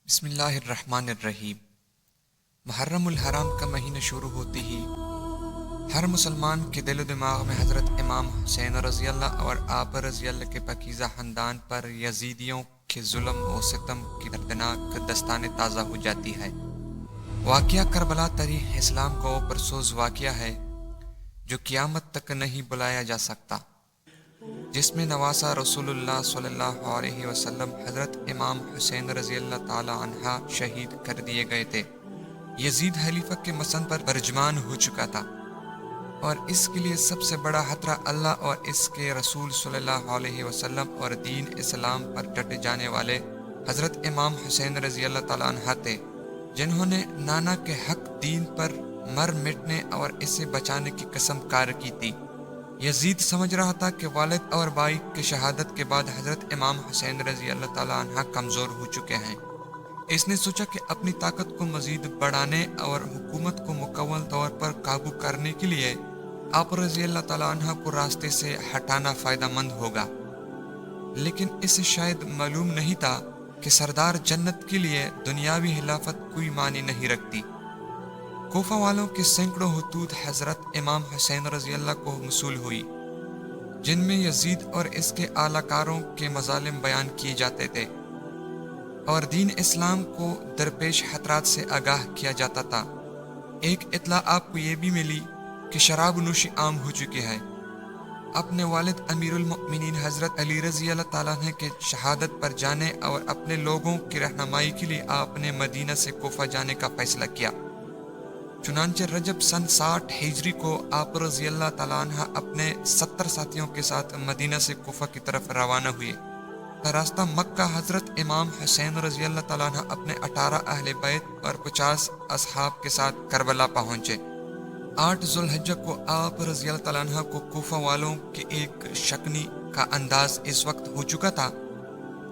بسم اللہ الرحمن الرحیم۔ محرم الحرام کا مہینہ شروع ہوتے ہی ہر مسلمان کے دل و دماغ میں حضرت امام حسین رضی اللہ اور آپ رضی اللہ کے پاکیزہ خاندان پر یزیدیوں کے ظلم و ستم کی دردناک داستانیں تازہ ہو جاتی ہے۔ واقعہ کربلا تاریخ اسلام کا وہ پرسوز واقعہ ہے جو قیامت تک نہیں بلایا جا سکتا، جس میں نواسہ رسول اللہ صلی اللہ علیہ وسلم حضرت امام حسین رضی اللہ تعالی عنہ شہید کر دیے گئے تھے۔ یزید خلیفہ کے مسند پر برجمان ہو چکا تھا، اور اس کے لیے سب سے بڑا خطرہ اللہ اور اس کے رسول صلی اللہ علیہ وسلم اور دین اسلام پر ڈٹے جانے والے حضرت امام حسین رضی اللہ تعالی عنہ تھے، جنہوں نے نانا کے حق دین پر مر مٹنے اور اسے بچانے کی قسم کار کی تھی۔ یزید سمجھ رہا تھا کہ والد اور بھائی کی شہادت کے بعد حضرت امام حسین رضی اللہ تعالی عنہ کمزور ہو چکے ہیں۔ اس نے سوچا کہ اپنی طاقت کو مزید بڑھانے اور حکومت کو مکمل طور پر قابو کرنے کے لیے آپ رضی اللہ تعالی عنہ کو راستے سے ہٹانا فائدہ مند ہوگا، لیکن اسے شاید معلوم نہیں تھا کہ سردار جنت کے لیے دنیاوی خلافت کوئی معنی نہیں رکھتی۔ کوفہ والوں کے سینکڑوں خطوط حضرت امام حسین رضی اللہ کو موصول ہوئی، جن میں یزید اور اس کے اعلی کاروں کے مظالم بیان کیے جاتے تھے اور دین اسلام کو درپیش خطرات سے آگاہ کیا جاتا تھا۔ ایک اطلاع آپ کو یہ بھی ملی کہ شراب نوشی عام ہو چکی ہے۔ اپنے والد امیر المؤمنین حضرت علی رضی اللہ تعالیٰ عنہ کے شہادت پر جانے اور اپنے لوگوں کی رہنمائی کے لیے آپ نے مدینہ سے کوفہ جانے کا فیصلہ کیا۔ چنانچہ رجب سن 60 ہجری کو آپ رضی اللہ تعالیٰ عنہ اپنے 70 ساتھیوں کے ساتھ مدینہ سے کوفہ کی طرف روانہ ہوئے۔ راستہ مکہ حضرت امام حسین رضی اللہ تعالیٰ عنہ اپنے 18 اہل بیت اور 50 اصحاب کے ساتھ کربلا پہنچے۔ 8 ذوالحجہ کو آپ رضی اللہ تعالیٰ عنہ کو کوفہ والوں کے ایک شکنی کا انداز اس وقت ہو چکا تھا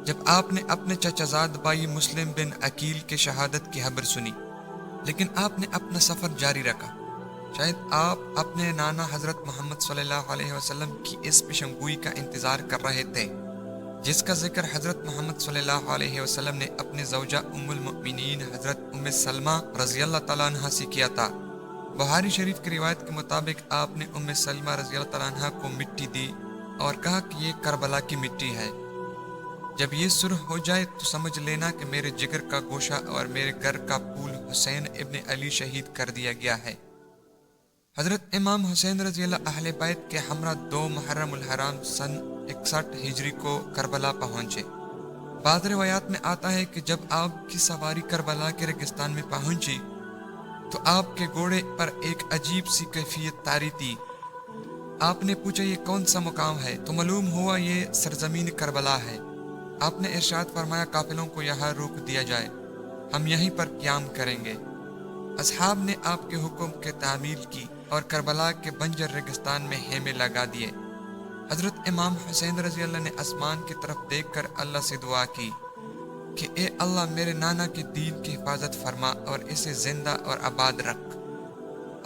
جب آپ نے اپنے چچا زاد بھائی مسلم بن عقیل کے شہادت کی خبر سنی، لیکن آپ نے اپنا سفر جاری رکھا۔ شاید آپ اپنے نانا حضرت محمد صلی اللہ علیہ وسلم کی اس پیشنگوئی کا انتظار کر رہے تھے، جس کا ذکر حضرت محمد صلی اللہ علیہ وسلم نے اپنے زوجہ ام المؤمنین حضرت ام سلمہ رضی اللہ تعالیٰ عنہ سے کیا تھا۔ بخاری شریف کی روایت کے مطابق آپ نے ام سلمہ رضی اللہ تعالیٰ عنہ کو مٹی دی اور کہا کہ یہ کربلا کی مٹی ہے، جب یہ سرخ ہو جائے تو سمجھ لینا کہ میرے جگر کا گوشہ اور میرے گھر کا پھول حسین ابن علی شہید کر دیا گیا ہے۔ حضرت امام حسین رضی اللہ اہل بیت کے ہمراہ 2 محرم الحرام سن 61 ہجری کو کربلا پہنچے۔ بعض روایات میں آتا ہے کہ جب آپ کی سواری کربلا کے ریگستان میں پہنچی تو آپ کے گھوڑے پر ایک عجیب سی کیفیت طاری تھی۔ آپ نے پوچھا یہ کون سا مقام ہے، تو معلوم ہوا یہ سرزمین کربلا ہے۔ آپ نے ارشاد فرمایا قافلوں کو یہاں روک دیا جائے، ہم یہیں پر قیام کریں گے۔ اصحاب نے آپ کے حکم کی تعمیل کی اور کربلا کے بنجر ریگستان میں خیمے لگا دیے۔ حضرت امام حسین رضی اللہ نے آسمان کی طرف دیکھ کر اللہ سے دعا کی کہ اے اللہ میرے نانا کے دین کی حفاظت فرما اور اسے زندہ اور آباد رکھ۔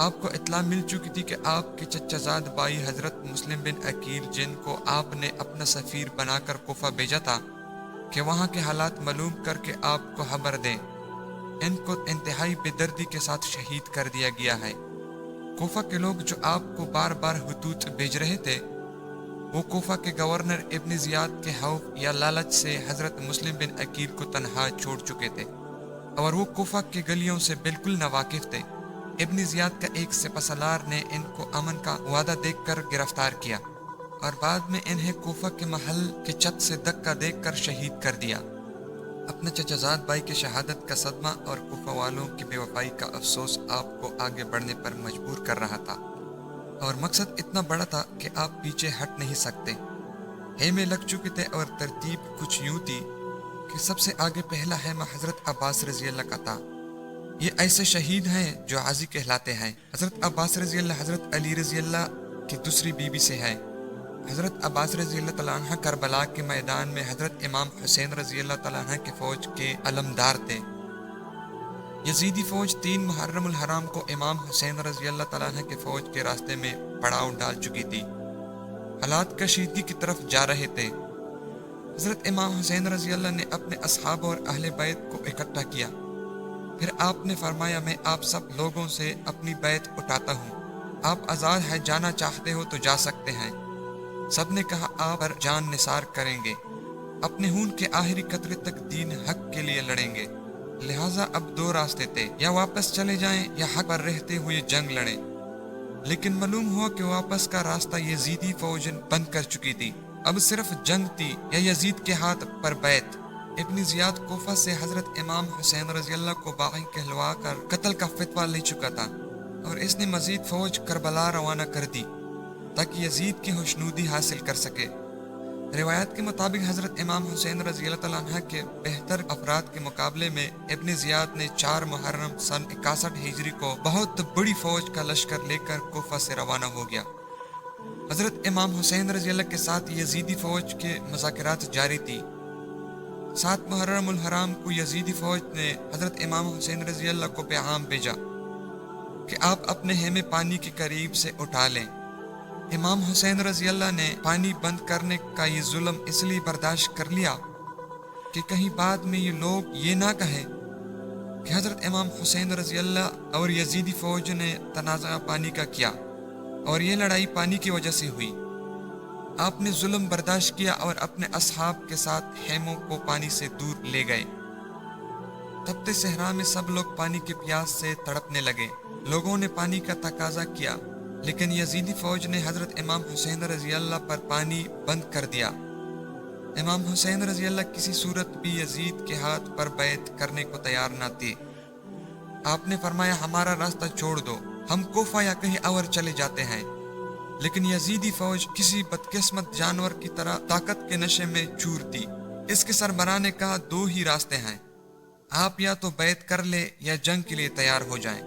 آپ کو اطلاع مل چکی تھی کہ آپ کے چچا زاد بھائی حضرت مسلم بن عقیل، جن کو آپ نے اپنا سفیر بنا کر کوفہ بھیجا تھا کہ وہاں کے حالات معلوم کر کے آپ کو خبر دیں، ان کو انتہائی بے دردی کے ساتھ شہید کر دیا گیا ہے۔ کوفہ کے لوگ جو آپ کو بار بار خطوط بھیج رہے تھے، وہ کوفہ کے گورنر ابن زیاد کے خوف یا لالچ سے حضرت مسلم بن عقیل کو تنہا چھوڑ چکے تھے، اور وہ کوفہ کی گلیوں سے بالکل ناواقف تھے۔ ابن زیاد کا ایک سپہ سالار نے ان کو امن کا وعدہ دیکھ کر گرفتار کیا اور بعد میں انہیں کوفہ کے محل کے چھت سے دھکا دیکھ کر شہید کر دیا۔ اپنے چچا زاد بھائی کی شہادت کا صدمہ اور کوفہ والوں کی بے وفائی کا افسوس آپ کو آگے بڑھنے پر مجبور کر رہا تھا، اور مقصد اتنا بڑا تھا کہ آپ پیچھے ہٹ نہیں سکتے۔ خیمے لگ چکے تھے اور ترتیب کچھ یوں تھی کہ سب سے آگے پہلا خیمہ حضرت عباس رضی اللہ کا تھا۔ یہ ایسے شہید ہیں جو غازی کہلاتے ہیں۔ حضرت عباس رضی اللہ حضرت علی رضی اللہ کی دوسری بیوی سے ہے۔ حضرت عباس رضی اللہ تعالیٰ عنہ کربلا کے میدان میں حضرت امام حسین رضی اللہ تعالیٰ عنہ کے فوج کے علمدار تھے۔ یزیدی فوج 3 محرم الحرام کو امام حسین رضی اللہ تعالیٰ عنہ کے فوج کے راستے میں پڑاؤ ڈال چکی تھی۔ حالات کشیدگی کی طرف جا رہے تھے۔ حضرت امام حسین رضی اللہ نے اپنے اصحاب اور اہل بیت کو اکٹھا کیا، پھر آپ نے فرمایا میں آپ سب لوگوں سے اپنی بیعت اٹھاتا ہوں، آپ آزاد ہیں، جانا چاہتے ہو تو جا سکتے ہیں۔ سب نے کہا آپ پر جان نثار کریں گے، اپنے خون کے آخری قطرے تک دین حق کے لیے لڑیں گے، لہٰذا اب دو راستے تھے، یا واپس چلے جائیں یا حق پر رہتے ہوئے جنگ لڑیں۔ لیکن معلوم ہوا کہ واپس کا راستہ یزیدی فوج بند کر چکی تھی، اب صرف جنگ تھی یا یزید کے ہاتھ پر بیعت۔ ابن زیاد کوفہ سے حضرت امام حسین رضی اللہ کو باغی کہلوا کر قتل کا فتویٰ لے چکا تھا، اور اس نے مزید فوج کربلا روانہ کر دی تاکہ یزید کی خوشنودی حاصل کر سکے۔ روایات کے مطابق حضرت امام حسین رضی اللہ تعالیٰ عنہ کے بہتر افراد کے مقابلے میں ابن زیاد نے 4 محرم سن 61 ہجری کو بہت بڑی فوج کا لشکر لے کر کوفہ سے روانہ ہو گیا۔ حضرت امام حسین رضی اللہ کے ساتھ یزیدی فوج کے مذاکرات جاری تھی۔ 7 محرم الحرام کو یزیدی فوج نے حضرت امام حسین رضی اللہ کو پیغام بھیجا کہ آپ اپنے خیمے پانی کے قریب سے اٹھا لیں۔ امام حسین رضی اللہ نے پانی بند کرنے کا یہ ظلم اس لیے برداشت کر لیا کہ کہیں بعد میں یہ لوگ یہ نہ کہیں کہ حضرت امام حسین رضی اللہ اور یزیدی فوج نے تنازع پانی کا کیا اور یہ لڑائی پانی کی وجہ سے ہوئی۔ آپ نے ظلم برداشت کیا اور اپنے اصحاب کے ساتھ خیموں کو پانی سے دور لے گئے۔ تپتے صحرا میں سب لوگ پانی کی پیاس سے تڑپنے لگے، لوگوں نے پانی کا تقاضا کیا، لیکن یزیدی فوج نے حضرت امام حسین رضی اللہ پر پانی بند کر دیا۔ امام حسین رضی اللہ کسی صورت بھی یزید کے ہاتھ پر بیعت کرنے کو تیار نہ تھے۔ آپ نے فرمایا ہمارا راستہ چھوڑ دو، ہم کوفہ یا کہیں اور چلے جاتے ہیں۔ لیکن یزیدی فوج کسی بدقسمت جانور کی طرح طاقت کے نشے میں چور تھی۔ اس کے سربراہ نے کہا 2 ہی راستے ہیں، آپ یا تو بیعت کر لے یا جنگ کے لیے تیار ہو جائیں۔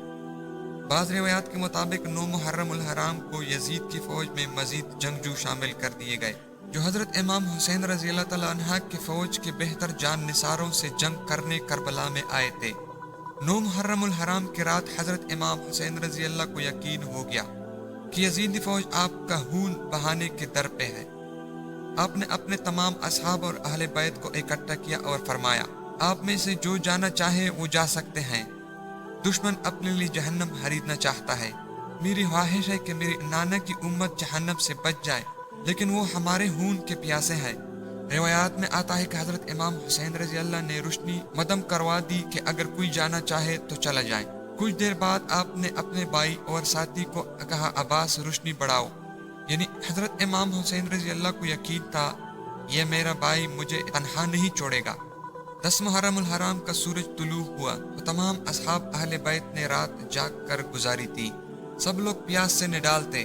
بعض روایات کے مطابق 9 محرم الحرام کو یزید کی فوج میں مزید جنگجو شامل کر دیے گئے جو حضرت امام حسین رضی اللہ تعالیٰ عنہ کے فوج کے بہتر جان نثاروں سے جنگ کرنے کربلا میں آئے تھے۔ 9 محرم الحرام کی رات حضرت امام حسین رضی اللہ کو یقین ہو گیا کہ یزیدی فوج آپ کا خون بہانے کے در پہ ہے۔ آپ نے اپنے تمام اصحاب اور اہل بیت کو اکٹھا کیا اور فرمایا آپ میں سے جو جانا چاہے وہ جا سکتے ہیں، دشمن اپنے لیے جہنم خریدنا چاہتا ہے، میری خواہش ہے کہ میری نانا کی امت جہنم سے بچ جائے، لیکن وہ ہمارے خون کے پیاسے ہیں۔ روایات میں آتا ہے کہ حضرت امام حسین رضی اللہ نے روشنی مدم کروا دی کہ اگر کوئی جانا چاہے تو چلا جائے۔ کچھ دیر بعد آپ نے اپنے بھائی اور ساتھی کو کہا عباس روشنی بڑھاؤ، یعنی حضرت امام حسین رضی اللہ کو یقین تھا یہ میرا بھائی مجھے تنہا نہیں چھوڑے گا۔ 10 محرم الحرام کا سورج طلوع ہوا تو تمام اصحاب اہل بیت نے رات جاگ کر گزاری تھی، سب لوگ پیاس سے نڈال تھے۔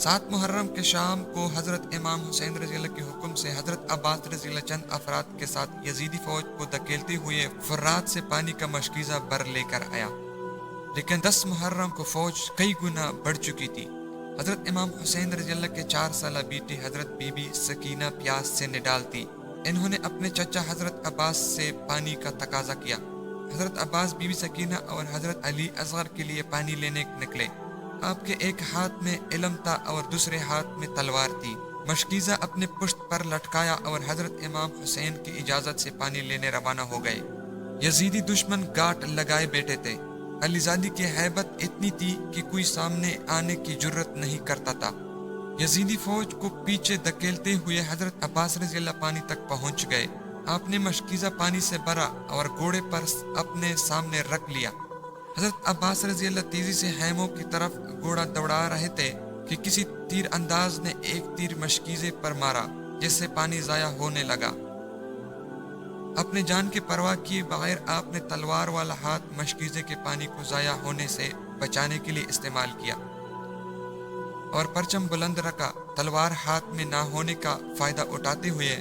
7 محرم کے شام کو حضرت امام حسین رضی اللہ کے حکم سے حضرت عباس رضی اللہ چند افراد کے ساتھ یزیدی فوج کو دھکیلتے ہوئے فرات سے پانی کا مشکیزہ بر لے کر آیا، لیکن 10 محرم کو فوج کئی گنا بڑھ چکی تھی۔ حضرت امام حسین رضی اللہ کے 4 سالہ بیٹی حضرت بی بی سکینہ پیاس سے نڈال تھی، انہوں نے اپنے چچا حضرت عباس سے پانی کا تقاضا کیا۔ حضرت عباس بی بی سکینہ اور حضرت علی اصغر کے لیے پانی لینے نکلے۔ آپ کے ایک ہاتھ میں علم تھا اور دوسرے ہاتھ میں تلوار تھی، مشکیزہ اپنے پشت پر لٹکایا اور حضرت امام حسین کی اجازت سے پانی لینے روانہ ہو گئے۔ یزیدی دشمن گاٹ لگائے بیٹھے تھے، علی زادی کی ہیبت اتنی تھی کہ کوئی سامنے آنے کی جرت نہیں کرتا تھا۔ یزیدی فوج کو پیچھے دھکیلتے ہوئے حضرت عباس رضی اللہ پانی تک پہنچ گئے۔ آپ نے مشکیزہ پانی سے بھرا اور گھوڑے پر اپنے سامنے رکھ لیا۔ حضرت عباس رضی اللہ تیزی سے خیموں کی طرف گھوڑا دوڑا رہے تھے کہ کسی تیر انداز نے ایک تیر مشکیزے پر مارا جس سے پانی ضائع ہونے لگا۔ اپنے جان کی پرواہ کیے بغیر آپ نے تلوار والا ہاتھ مشکیزے کے پانی کو ضائع ہونے سے بچانے کے لیے استعمال کیا اور پرچم بلند رکھا۔ تلوار ہاتھ میں نہ ہونے کا فائدہ اٹھاتے ہوئے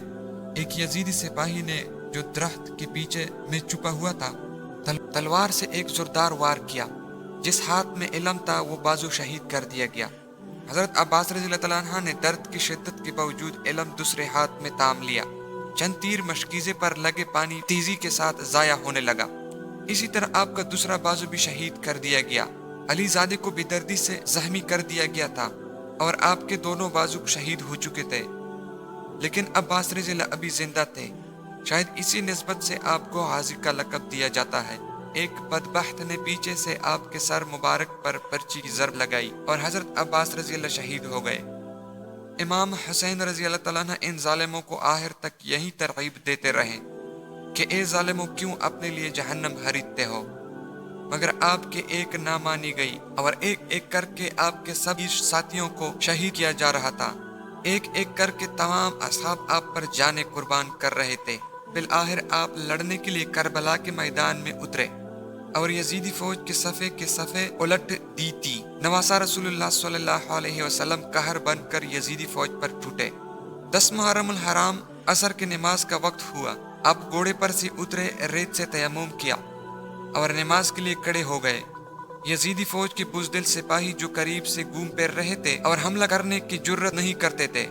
ایک یزیدی سپاہی نے جو درخت کے پیچھے میں چھپا ہوا تھا تلوار سے ایک زوردار وار کیا، جس ہاتھ میں علم تھا وہ بازو شہید کر دیا گیا۔ حضرت عباس رضی اللہ تعالیٰ عنہ نے درد کی شدت کے باوجود علم دوسرے ہاتھ میں تام لیا۔ چند تیر مشکیزے پر لگے پانی تیزی کے ساتھ ضائع ہونے لگا۔ اسی طرح آپ کا دوسرا بازو بھی شہید کر دیا گیا۔ علی زادے کو بے دردی سے زخمی کر دیا گیا تھا اور آپ کے دونوں بازو شہید ہو چکے تھے۔ لیکن عباس رضی اللہ ابھی زندہ تھے، شاید اسی نسبت سے آپ کو غازی کا لقب دیا جاتا ہے۔ ایک بدبخت نے پیچھے سے آپ کے سر مبارک پر پرچی کی ضرب لگائی اور حضرت عباس رضی اللہ شہید ہو گئے۔ امام حسین رضی اللہ تعالیٰ عنہ ان ظالموں کو آخر تک یہی ترغیب دیتے رہے کہ اے ظالموں، کیوں اپنے لیے جہنم خریدتے ہو؟ مگر آپ کے ایک نہ مانی گئی اور ایک ایک کر کے آپ کے سب ساتھیوں کو شہید کیا جا رہا تھا۔ ایک ایک کر کے تمام اصحاب آپ پر جانیں قربان کر رہے تھے۔ بالآخر آپ لڑنے کے لیے کربلا کے میدان میں اترے اور یزیدی فوج کے صفے الٹ دی تھی۔ نواسہ رسول اللہ صلی اللہ علیہ وسلم قہر بن کر یزیدی فوج پر ٹوٹے۔ 10 محرم الحرام عصر کی نماز کا وقت ہوا۔ آپ گھوڑے پر سے اترے، ریت سے تیمم کیا اور نماز کے لیے کھڑے ہو گئے۔ یزیدی فوج کے بزدل سپاہی جو قریب سے گھوم پھر رہے تھے اور حملہ کرنے کی جرت نہیں کرتے تھے۔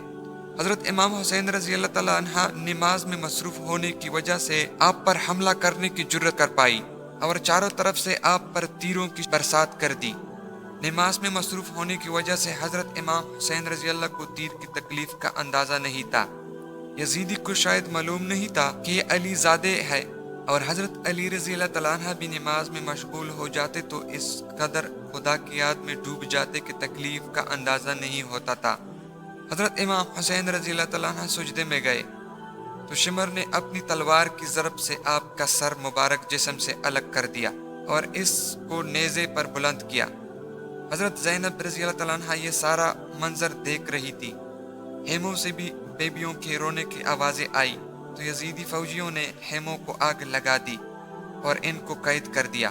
حضرت امام حسین رضی اللہ تعالیٰ عنہ نماز میں مصروف ہونے کی وجہ سے آپ پر حملہ کرنے کی جرت کر پائی اور چاروں طرف سے آپ پر تیروں کی برسات کر دی۔ نماز میں مصروف ہونے کی وجہ سے حضرت امام حسین رضی اللہ کو تیر کی تکلیف کا اندازہ نہیں تھا۔ یزیدی کو شاید معلوم نہیں تھا کہ یہ علی زادے ہے، اور حضرت علی رضی اللہ تعالیٰ عنہ بھی نماز میں مشغول ہو جاتے تو اس قدر خدا کی یاد میں ڈوب جاتے کہ تکلیف کا اندازہ نہیں ہوتا تھا۔ حضرت امام حسین رضی اللہ تعالیٰ عنہ سجدے میں گئے تو شمر نے اپنی تلوار کی ضرب سے آپ کا سر مبارک جسم سے الگ کر دیا اور اس کو نیزے پر بلند کیا۔ حضرت زینب رضی اللہ تعالیٰ عنہ یہ سارا منظر دیکھ رہی تھی۔ خیموں سے بھی بیبیوں کے رونے کی آوازیں آئی تو یزیدی فوجیوں نے خیموں کو آگ لگا دی اور ان کو قید کر دیا۔